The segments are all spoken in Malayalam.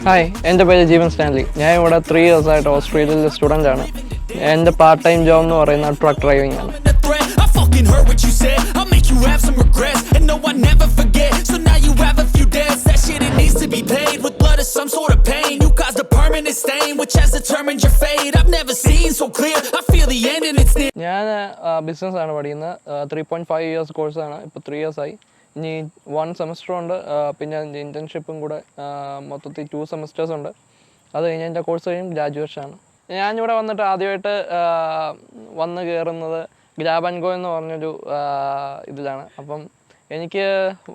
Hi, my name is Jeevan Stanley. I am 3 years at Australia student. And the part-time job is truck driving. I fucking heard what you said. I'll make you have some regrets. And no, I never forget. So now you have a few debts. That shit, it needs to be paid with blood or some sort of pain. You caused a permanent stain, which has determined your fate. I've never seen so clear. I feel the end and it's near. I business 3.5 years course. 3 years. ഇനി 1 സെമസ്റ്റർ ഉണ്ട്, പിന്നെ അതിൻ്റെ ഇൻറ്റേൺഷിപ്പും കൂടെ മൊത്തത്തിൽ 2 സെമസ്റ്റേഴ്സ് ഉണ്ട്. അത് കഴിഞ്ഞ് എൻ്റെ കോഴ്സ് കഴിയും ഗ്രാജുവേഷനാണ്. ഞാനിവിടെ വന്നിട്ട് ആദ്യമായിട്ട് വന്ന് കയറുന്നത് ഗ്രാബ് ആൻഡ് ഗോ എന്ന് പറഞ്ഞൊരു ഇതിലാണ്. അപ്പം എനിക്ക്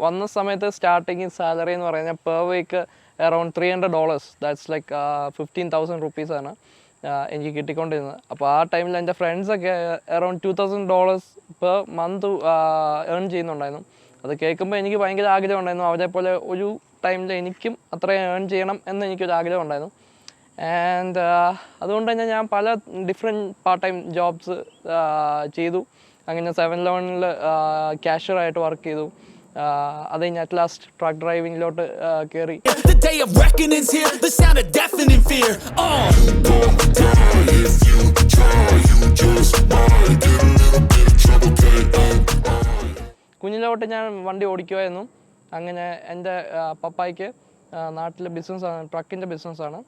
വന്ന സമയത്ത് സ്റ്റാർട്ടിങ് സാലറി എന്ന് പറയുന്നത് per week around $300, that's like 15,000 റുപ്പീസാണ് എനിക്ക് കിട്ടിക്കൊണ്ടിരുന്നത്. അപ്പോൾ ആ ടൈമിൽ എൻ്റെ ഫ്രണ്ട്സൊക്കെ അറൗണ്ട് $2,000 പെർ മന്ത് ഏൺ ചെയ്യുന്നുണ്ടായിരുന്നു. അത് കേൾക്കുമ്പോൾ എനിക്ക് ഭയങ്കര ആഗ്രഹം ഉണ്ടായിരുന്നു, അവരെപ്പോലെ ഒരു ടൈമിൽ എനിക്കും അത്രയും ഏൺ ചെയ്യണം എന്ന് എനിക്കൊരു ആഗ്രഹം ഉണ്ടായിരുന്നു. ആൻഡ് അതുകൊണ്ട് തന്നെ ഞാൻ പല ഡിഫറെൻറ്റ് പാർട്ട് ടൈം ജോബ്സ് ചെയ്തു. അങ്ങനെ 7-Elevenൽ ക്യാഷ്യറായിട്ട് വർക്ക് ചെയ്തു. അത് കഴിഞ്ഞ് അറ്റ് ലാസ്റ്റ് ട്രക്ക് ഡ്രൈവിങ്ങിലോട്ട് കയറി. കുഞ്ഞിലോട്ട് ഞാൻ വണ്ടി ഓടിക്കുമായിരുന്നു. അങ്ങനെ എൻ്റെ പപ്പായ്ക്ക് നാട്ടിൽ ബിസിനസ്സാണ്, ട്രക്കിൻ്റെ ബിസിനസ്സാണ്,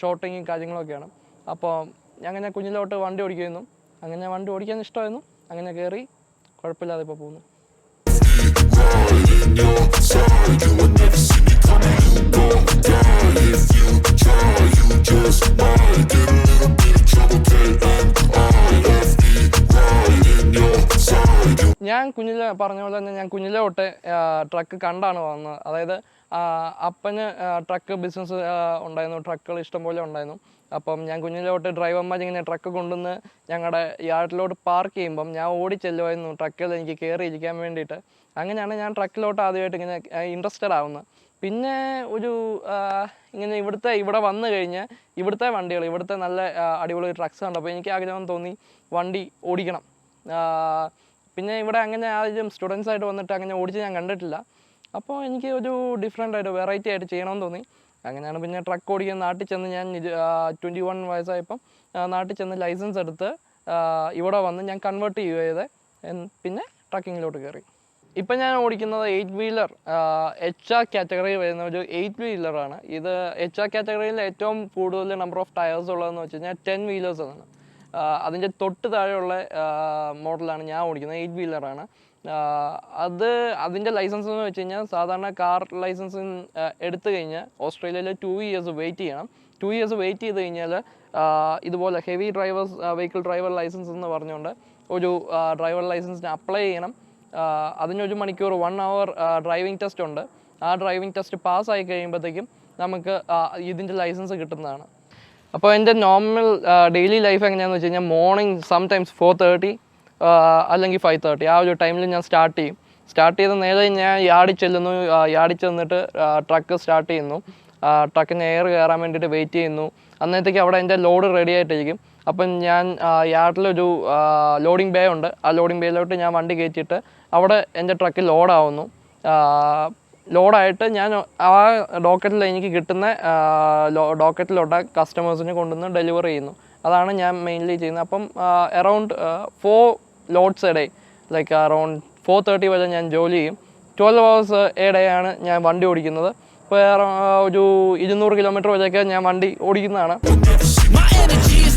ഷോർട്ടിങ്ങും കാര്യങ്ങളൊക്കെയാണ്. അപ്പോൾ അങ്ങനെ കുഞ്ഞിലോട്ട് വണ്ടി ഓടിക്കുമായിരുന്നു. അങ്ങനെ വണ്ടി ഓടിക്കാൻ ഇഷ്ടമായിരുന്നു. അങ്ങനെ കയറി കുഴപ്പമില്ലാതെ ഇപ്പോൾ പോകുന്നു. ഞാൻ കുഞ്ഞിലെ പറഞ്ഞ പോലെ തന്നെ ഞാൻ കുഞ്ഞിലെ തൊട്ട് ട്രക്ക് കണ്ടാണ് വന്നത്. അതായത് അപ്പന് ട്രക്ക് ബിസിനസ് ഉണ്ടായിരുന്നു, ട്രക്കുകൾ ഇഷ്ടംപോലെ ഉണ്ടായിരുന്നു. അപ്പം ഞാൻ കുഞ്ഞിലെ തൊട്ട് ഡ്രൈവർമാർ ഇങ്ങനെ ട്രക്ക് കൊണ്ടുവന്ന് ഞങ്ങളുടെ യാർഡിലോട്ട് പാർക്ക് ചെയ്യുമ്പം ഞാൻ ഓടിച്ചെല്ലുമായിരുന്നു ട്രക്കിൽ എനിക്ക് കയറിയിരിക്കാൻ വേണ്ടിയിട്ട്. അങ്ങനെയാണ് ഞാൻ ട്രക്കിലോട്ട് ആദ്യമായിട്ട് ഇങ്ങനെ ഇൻട്രസ്റ്റഡ് ആവുന്നത്. പിന്നെ ഒരു ഇങ്ങനെ ഇവിടെ വന്നു കഴിഞ്ഞ് ഇവിടുത്തെ വണ്ടികൾ, ഇവിടുത്തെ നല്ല അടിപൊളി ട്രക്സ് കണ്ടപ്പോൾ എനിക്ക് ആഗ്രഹം തോന്നി വണ്ടി ഓടിക്കണം. പിന്നെ ഇവിടെ അങ്ങനെ ആദ്യം സ്റ്റുഡൻസായിട്ട് വന്നിട്ട് അങ്ങനെ ഓടിച്ച് ഞാൻ കണ്ടിട്ടില്ല. അപ്പോൾ എനിക്ക് ഒരു ഡിഫറെൻ്റ് ആയിട്ട് വെറൈറ്റി ആയിട്ട് ചെയ്യണമെന്ന് തോന്നി. അങ്ങനെയാണ് പിന്നെ ട്രക്ക് ഓടിക്കാൻ നാട്ടിൽ ചെന്ന് ഞാൻ 21 വയസ്സായപ്പം നാട്ടിൽ ചെന്ന് ലൈസൻസ് എടുത്ത് ഇവിടെ വന്ന് ഞാൻ കൺവേർട്ട് ചെയ്യുക പിന്നെ ട്രക്കിങ്ങിലോട്ട് കയറി. ഇപ്പം ഞാൻ ഓടിക്കുന്നത് 8 വീലർ HR കാറ്റഗറി വരുന്ന ഒരു 8 വീലറാണ്. ഇത് HR കാറ്റഗറിയിൽ ഏറ്റവും കൂടുതൽ നമ്പർ ഓഫ് ടയേഴ്സ് ഉള്ളതെന്ന് വെച്ച് കഴിഞ്ഞാൽ 10 വീലേഴ്സാണ്. അതിൻ്റെ തൊട്ട് താഴെയുള്ള മോഡലാണ് ഞാൻ ഓടിക്കുന്നത്, 8 വീലറാണ്. അതിൻ്റെ ലൈസൻസ് എന്ന് വെച്ച് കഴിഞ്ഞാൽ സാധാരണ കാർ ലൈസൻസ് എടുത്തു കഴിഞ്ഞാൽ ഓസ്ട്രേലിയയിൽ 2 ഇയേഴ്സ് വെയിറ്റ് ചെയ്യണം. 2 ഇയേഴ്സ് വെയിറ്റ് ചെയ്ത് കഴിഞ്ഞാൽ ഇതുപോലെ ഹെവി വെഹിക്കിൾ ഡ്രൈവർ ലൈസൻസ് എന്ന് പറഞ്ഞുകൊണ്ട് ഒരു ഡ്രൈവർ ലൈസൻസിന് അപ്ലൈ ചെയ്യണം. അതിനൊരു മണിക്കൂർ 1 hour ഡ്രൈവിംഗ് ടെസ്റ്റ് ഉണ്ട്. ആ ഡ്രൈവിംഗ് ടെസ്റ്റ് പാസ്സായി കഴിയുമ്പോഴത്തേക്കും നമുക്ക് ഇതിൻ്റെ ലൈസൻസ് കിട്ടുന്നതാണ്. അപ്പോൾ എൻ്റെ നോർമൽ ഡെയിലി ലൈഫ് എങ്ങനെയാണെന്ന് വെച്ച് കഴിഞ്ഞാൽ മോർണിംഗ് സംടൈംസ് 4:30 അല്ലെങ്കിൽ 5:30 ആ ഒരു ടൈമിൽ ഞാൻ സ്റ്റാർട്ട് ചെയ്ത് നേരെ ഞാൻ യാർഡിൽ ചെല്ലുന്നു. യാർഡിൽ ചെന്നിട്ട് ട്രക്ക് സ്റ്റാർട്ട് ചെയ്യുന്നു. ട്രക്കിന് എയർ കയറാൻ വേണ്ടിയിട്ട് വെയിറ്റ് ചെയ്യുന്നു. അന്നേരത്തേക്ക് അവിടെ എൻ്റെ ലോഡ് റെഡി ആയിട്ടിരിക്കും. അപ്പം ഞാൻ യാർഡിലൊരു ലോഡിംഗ് ബേ ഉണ്ട്. ആ ലോഡിംഗ് ബേയിലോട്ട് ഞാൻ വണ്ടി കയറ്റിയിട്ട് അവിടെ എൻ്റെ ട്രക്ക് ലോഡാവുന്നു. ലോഡായിട്ട് ഞാൻ ആ ഡോക്കറ്റിൽ എനിക്ക് കിട്ടുന്ന ഡോക്കറ്റിലോട്ട് കസ്റ്റമേഴ്സിന് കൊണ്ടുവന്ന് ഡെലിവറി ചെയ്യുന്നു. അതാണ് ഞാൻ മെയിൻലി ചെയ്യുന്നത്. അപ്പം around 4 loads a day, like around 4:30 വരെ ഞാൻ ജോലി ചെയ്യും. 12 hours എ ഡേ ആണ് ഞാൻ വണ്ടി ഓടിക്കുന്നത്. ഇപ്പോൾ ഒരു 200 കിലോമീറ്റർ വരെയൊക്കെ ഞാൻ വണ്ടി ഓടിക്കുന്നതാണ്.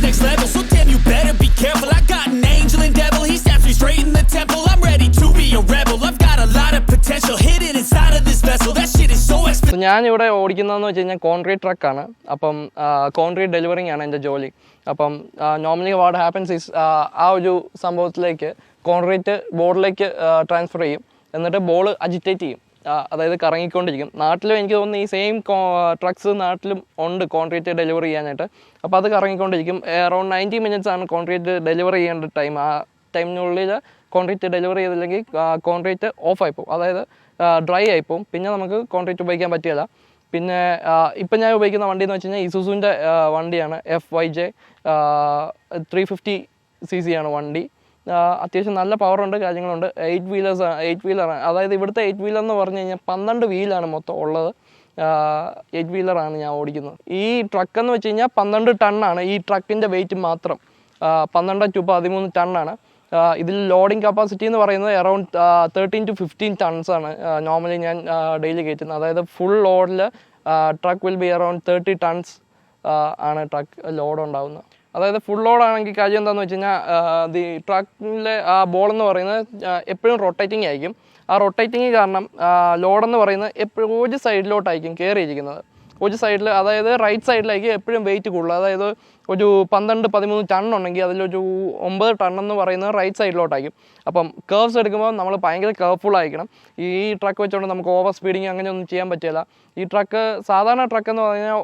Next level, so damn you better be careful. I got an angel and devil, he snaps me straight in the temple. I'm ready to be a rebel, I've got a lot of potential hidden inside of this vessel. That shit is so expensive. ഞാനിവിടെ ഓടിക്കുന്നതെന്ന് വെച്ച് കഴിഞ്ഞാൽ കോൺക്രീറ്റ് ട്രക്കാണ്. അപ്പം കോൺക്രീറ്റ് ഡെലിവറിങ് ആണ് എൻ്റെ ജോലി. അപ്പം നോർമലി വാട്ട് ഹാപ്പൻസ് ഈസ് ആ ഒരു സംഭവത്തിലേക്ക് കോൺക്രീറ്റ് ബോർഡിലേക്ക് ട്രാൻസ്ഫർ ചെയ്യും. എന്നിട്ട് ബോൾ അജിറ്റേറ്റ് ചെയ്യും, അതായത് കറങ്ങിക്കൊണ്ടിരിക്കും. നാട്ടിലും എനിക്ക് തോന്നുന്നു ഈ സെയിം ട്രക്സ് നാട്ടിലും ഉണ്ട് കോൺക്രീറ്റ് ഡെലിവറി ചെയ്യാനായിട്ട്. അപ്പോൾ അത് കറങ്ങിക്കൊണ്ടിരിക്കും. അറൗണ്ട് 90 minutes ആണ് കോൺക്രീറ്റ് ഡെലിവറി ചെയ്യേണ്ട ടൈം. ആ ടൈമിനുള്ളിൽ കോൺക്രീറ്റ് ഡെലിവറി ചെയ്തില്ലെങ്കിൽ കോൺക്രീറ്റ് ഓഫ് ആയിപ്പോവും, അതായത് ഡ്രൈ ആയിപ്പോവും. പിന്നെ നമുക്ക് കോൺക്രീറ്റ് ഉപയോഗിക്കാൻ പറ്റില്ല. പിന്നെ ഇപ്പം ഞാൻ ഉപയോഗിക്കുന്ന വണ്ടി എന്ന് വെച്ച് കഴിഞ്ഞാൽ ഇസുസുവിൻ്റെ വണ്ടിയാണ്. FYJ 350cc ആണ് വണ്ടി. അത്യാവശ്യം നല്ല പവറുണ്ട്, കാര്യങ്ങളുണ്ട്. 8 വീലറാണ്. അതായത് ഇവിടുത്തെ 8 വീലർ എന്ന് പറഞ്ഞു കഴിഞ്ഞാൽ 12 വീലാണ് മൊത്തം ഉള്ളത്. 8 വീലറാണ് ഞാൻ ഓടിക്കുന്നത്. ഈ ട്രക്ക് എന്ന് വെച്ച് കഴിഞ്ഞാൽ 12 ടണ്ണാണ് ഈ ട്രക്കിൻ്റെ വെയിറ്റ് മാത്രം. 12 to 13 ടണ്ണാണ്. ഇതിൽ ലോഡിങ് കപ്പാസിറ്റി എന്ന് പറയുന്നത് അറൗണ്ട് 13 to 15 ടൺസ് ആണ് നോർമലി ഞാൻ ഡെയിലി കയറ്റുന്നത്. അതായത് ഫുൾ ലോഡിൽ truck will be around 30 tons ആണ് ട്രക്ക് ലോഡ് ഉണ്ടാകുന്നത്. അതായത് ഫുൾ ലോഡാണെങ്കിൽ കാര്യം എന്താണെന്ന് വെച്ച് കഴിഞ്ഞാൽ ദി ട്രക്കിലെ ആ ബോളെന്ന് പറയുന്നത് എപ്പോഴും റൊട്ടേറ്റിംഗ് ആയിരിക്കും. ആ റൊട്ടേറ്റിംഗ് കാരണം ലോഡെന്ന് പറയുന്നത് എപ്പോഴും ഒരു സൈഡിലോട്ടായിരിക്കും കയറിയിരിക്കുന്നത്. ഒരു സൈഡിൽ, അതായത് റൈറ്റ് സൈഡിലേക്ക് എപ്പോഴും വെയിറ്റ് കൂടുതൽ. അതായത് ഒരു 12-13 ടൺ ഉണ്ടെങ്കിൽ അതിലൊരു 9 ടൺ എന്ന് പറയുന്നത് റൈറ്റ് സൈഡിലോട്ടായിരിക്കും. അപ്പം കേർവ്സ് എടുക്കുമ്പോൾ നമ്മൾ ഭയങ്കര കെയർഫുൾ ആയിരിക്കണം. ഈ ട്രക്ക് വെച്ചുകൊണ്ട് നമുക്ക് ഓവർ സ്പീഡിങ് അങ്ങനെയൊന്നും ചെയ്യാൻ പറ്റില്ല. ഈ ട്രക്ക് സാധാരണ ട്രക്ക് എന്ന് പറഞ്ഞാൽ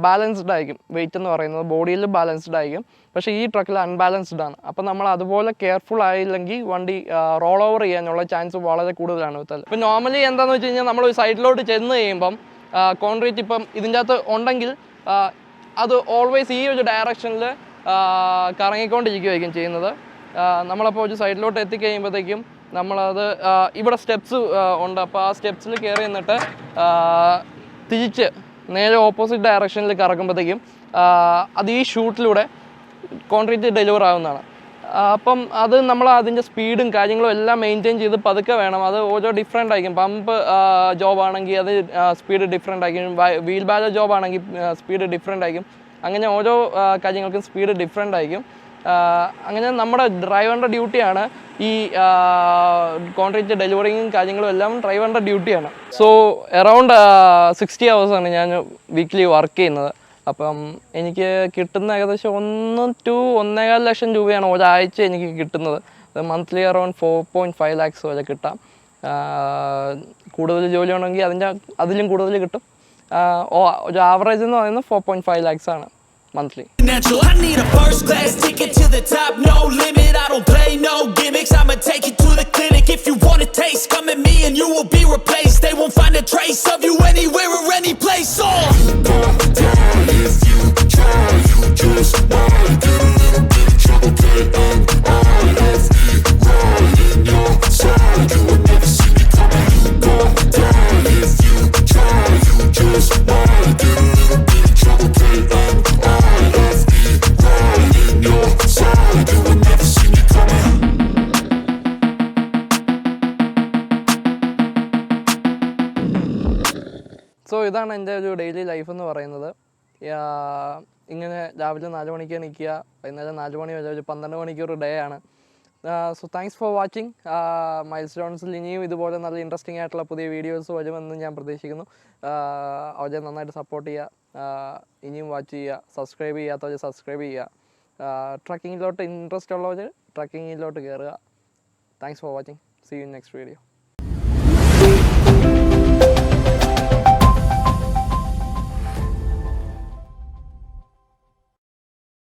ബാലൻസ്ഡ് ആയിരിക്കും, വെയിറ്റ് എന്ന് പറയുന്നത് ബോഡിയിൽ ബാലൻസ്ഡ് ആയിരിക്കും. പക്ഷേ ഈ ട്രക്കിൽ അൺബാലൻസ്ഡ് ആണ്. അപ്പം നമ്മൾ അതുപോലെ കെയർഫുൾ ആയില്ലെങ്കിൽ വണ്ടി റോൾ ഓവർ ചെയ്യാനുള്ള ചാൻസ് വളരെ കൂടുതലാണ് വിത്താൽ. ഇപ്പം നോർമലി എന്താണെന്ന് വെച്ച് കഴിഞ്ഞാൽ നമ്മൾ സൈഡിലോട്ട് ചെന്ന് കഴിയുമ്പം കോൺക്രീറ്റ് ഇപ്പം ഇതിൻ്റെ അകത്ത് ഉണ്ടെങ്കിൽ അത് ഓൾവേസ് ഈ ഒരു ഡയറക്ഷനിൽ കറങ്ങിക്കൊണ്ടിരിക്കുകയായിരിക്കും ചെയ്യുന്നത്. നമ്മളപ്പോൾ ഒരു സൈഡിലോട്ട് എത്തിക്കഴിയുമ്പോഴത്തേക്കും നമ്മളത് ഇവിടെ സ്റ്റെപ്സ് ഉണ്ട്. അപ്പോൾ ആ സ്റ്റെപ്സിൽ കയറി നിന്നിട്ട് തിരിച്ച് നേരെ ഓപ്പോസിറ്റ് ഡയറക്ഷനിൽ കറക്കുമ്പോഴത്തേക്കും അത് ഈ ഷൂട്ടിലൂടെ കോൺക്രീറ്റ് ഡെലിവർ ആവുന്നതാണ്. അപ്പം അത് നമ്മൾ അതിൻ്റെ സ്പീഡും കാര്യങ്ങളും എല്ലാം മെയിൻറ്റെയിൻ ചെയ്ത് പതുക്കെ വേണം. അത് ഓരോ ഡിഫറെൻ്റ് ആയിരിക്കും. പമ്പ് ജോബ് ആണെങ്കിൽ അത് സ്പീഡ് ഡിഫറെൻ്റ് ആയിരിക്കും. വീൽ ബാലർ ജോബ് ആണെങ്കിൽ സ്പീഡ് ഡിഫറെൻ്റ് ആയിരിക്കും. അങ്ങനെ ഓരോ കാര്യങ്ങൾക്കും സ്പീഡ് ഡിഫറെൻ്റ് ആയിരിക്കും. അങ്ങനെ നമ്മുടെ ഡ്രൈവറിൻ്റെ ഡ്യൂട്ടിയാണ് ഈ കോൺട്രാക്റ്റ് ഡെലിവറിങ്ങും കാര്യങ്ങളും എല്ലാം ഡ്രൈവറിൻ്റെ ഡ്യൂട്ടിയാണ്. സോ അറൗണ്ട് 60 hours ഞാൻ വീക്ക്ലി വർക്ക് ചെയ്യുന്നത്. അപ്പം എനിക്ക് കിട്ടുന്ന ഏകദേശം 1 to 1.25 ലക്ഷം രൂപയാണ് ഒരാഴ്ച എനിക്ക് കിട്ടുന്നത്. മന്ത്ലി അറൗണ്ട് 4.5 lakhs വരെ കിട്ടാം. കൂടുതൽ ജോലി ഉണ്ടെങ്കിൽ അതിലും കൂടുതൽ കിട്ടും. ഒരു ആവറേജ് എന്ന് പറയുന്നത് 4.5 lakhs ആണ് monthly. I need a first class ticket to the top, no limit. I don't play no gimmicks. I'ma take you to the clinic. If you want a taste, come at me and you will be replaced. They won't find a trace of you anywhere or any place. You gon' die if you try. You just might get a little bit of trouble, but VIN'N'IV right in your side. You will never see me coming. You gon' die if you try. You just might get a little bit of trouble, but VIN'N'IV right in your side. You will never see me coming. So ഇതാണ് എൻ്റെ ഒരു ഡെയിലി ലൈഫ് എന്ന് പറയുന്നത്. ഇങ്ങനെ രാവിലെ 4 മണിക്ക് എണീക്കുക, വൈകുന്നേരം 4 മണി വരെ ഒരു 12 മണിക്കൂർ ഡേ ആണ്. So thanks for watching. മൈൽ സ്റ്റോൺസിൽ ഇനിയും ഇതുപോലെ നല്ല ഇൻട്രസ്റ്റിംഗ് ആയിട്ടുള്ള പുതിയ വീഡിയോസ് വരുമെന്ന് ഞാൻ പ്രതീക്ഷിക്കുന്നു. അവരെ നന്നായിട്ട് സപ്പോർട്ട് ചെയ്യുക, ഇനിയും വാച്ച് ചെയ്യുക, സബ്സ്ക്രൈബ് ചെയ്യാത്തവർ സബ്സ്ക്രൈബ് ചെയ്യുക. ട്രക്കിങ്ങിലോട്ട് ഇൻട്രസ്റ്റ് ഉള്ളവർ ട്രക്കിങ്ങിലോട്ട് കയറുക. Thanks for watching. See you in next video.